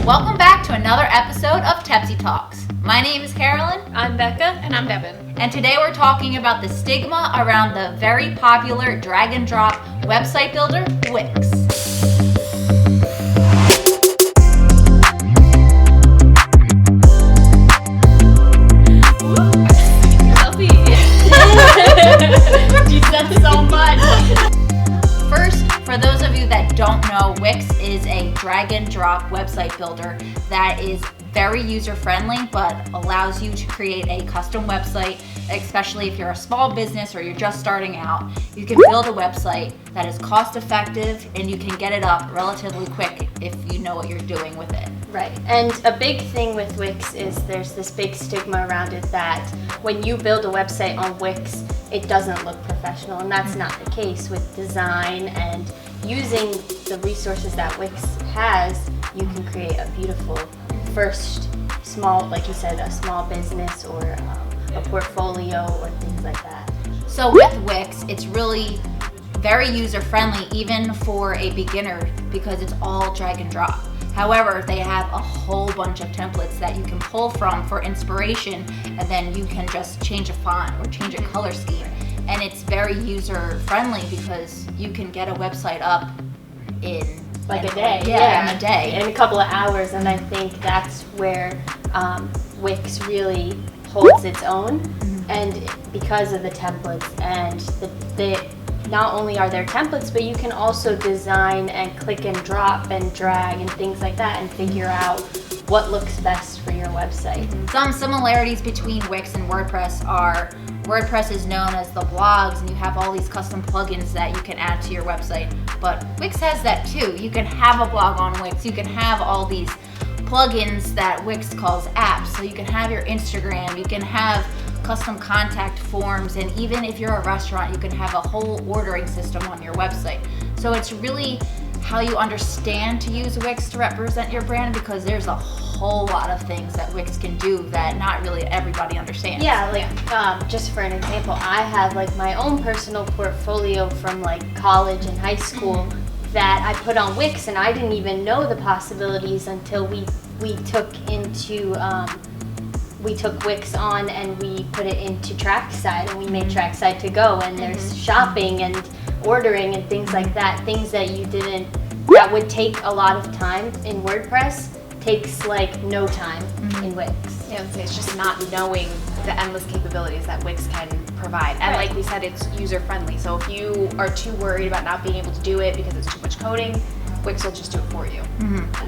Welcome back to another episode of Tepsi Talks. My name is Carolyn. I'm Becca. And I'm Devin. And today we're talking about the stigma around the very popular drag and drop website builder, Wix. You said so much. First, for those of you that don't know, Wix is a drag and drop website builder that is very user-friendly but allows you to create a custom website, especially if you're a small business or you're just starting out. You can build a website that is cost-effective and you can get it up relatively quick if you know what you're doing with it. Right, and a big thing with Wix is there's this big stigma around it that when you build a website on Wix, it doesn't look professional, and that's not the case with design and using the resources that Wix has. You can create a beautiful first small, like you said, a small business or a portfolio or things like that. So with Wix, it's really very user-friendly even for a beginner because it's all drag and drop. However, they have a whole bunch of templates that you can pull from for inspiration, and then you can just change a font or change a color scheme. And it's very user-friendly because you can get a website up in like a day. In a day. In a couple of hours, and I think that's where Wix really holds its own. And because of the templates and the not only are there templates, but you can also design and click and drop and drag and things like that and figure out what looks best for your website. Some similarities between Wix and WordPress are WordPress is known as the blogs and you have all these custom plugins that you can add to your website, but Wix has that too. You can have a blog on Wix, you can have all these plugins that Wix calls apps, so you can have your Instagram, you can have custom contact forms, and even if you're a restaurant, you can have a whole ordering system on your website. So it's really how you understand to use Wix to represent your brand, because there's a whole lot of things that Wix can do that not really everybody understands. Yeah, like just for an example, I have like my own personal portfolio from like college and high school that I put on Wix, and I didn't even know the possibilities until we took Wix on and we put it into Trackside, and we made Trackside to go, and there's shopping and ordering and things like that, things that that would take a lot of time in WordPress takes like no time in Wix. Yeah, it's just not knowing the endless capabilities that Wix can provide. And like we said, it's user friendly. So if you are too worried about not being able to do it because it's too much coding, Wix will just do it for you.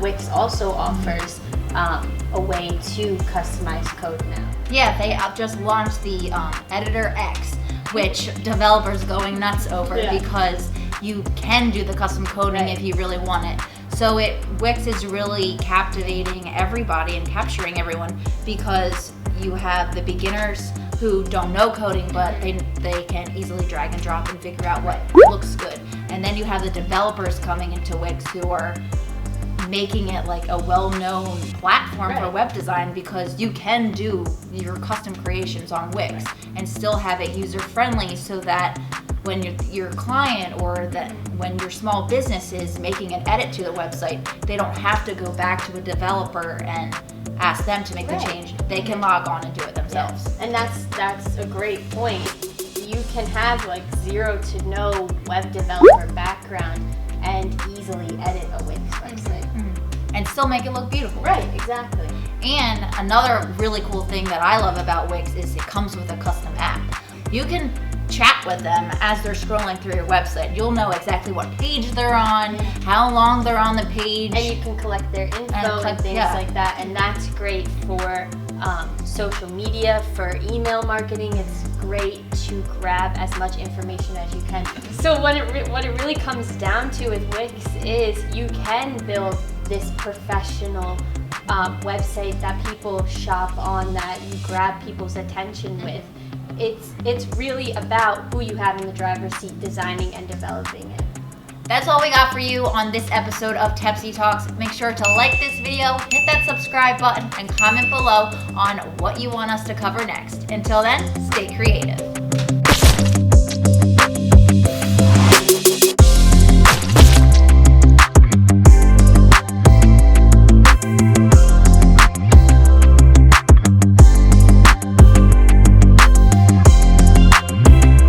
Wix also offers a way to customize code now. Yeah, they just launched the Editor X, which developers going nuts over because you can do the custom coding if you really want it. So Wix is really captivating everybody and capturing everyone because you have the beginners who don't know coding, but they can easily drag and drop and figure out what looks good. And then you have the developers coming into Wix who are making it like a well-known platform for web design, because you can do your custom creations on Wix and still have it user-friendly, so that when your client or when your small business is making an edit to the website, they don't have to go back to a developer and ask them to make the change. They can log on and do it themselves. Yes. And that's a great point. You can have like zero to no web developer background and easily edit a Wix website. And still make it look beautiful. Right, exactly. And another really cool thing that I love about Wix is it comes with a custom app. You can chat with them as they're scrolling through your website. You'll know exactly what page they're on, how long they're on the page. And you can collect their info and things like that. And that's great for social media, for email marketing. It's great to grab as much information as you can. So what it really comes down to with Wix is you can build this professional website that people shop on, that you grab people's attention with. It's really about who you have in the driver's seat designing and developing it. That's all we got for you on this episode of Tepsi Talks. Make sure to like this video, hit that subscribe button, and comment below on what you want us to cover next. Until then, stay creative.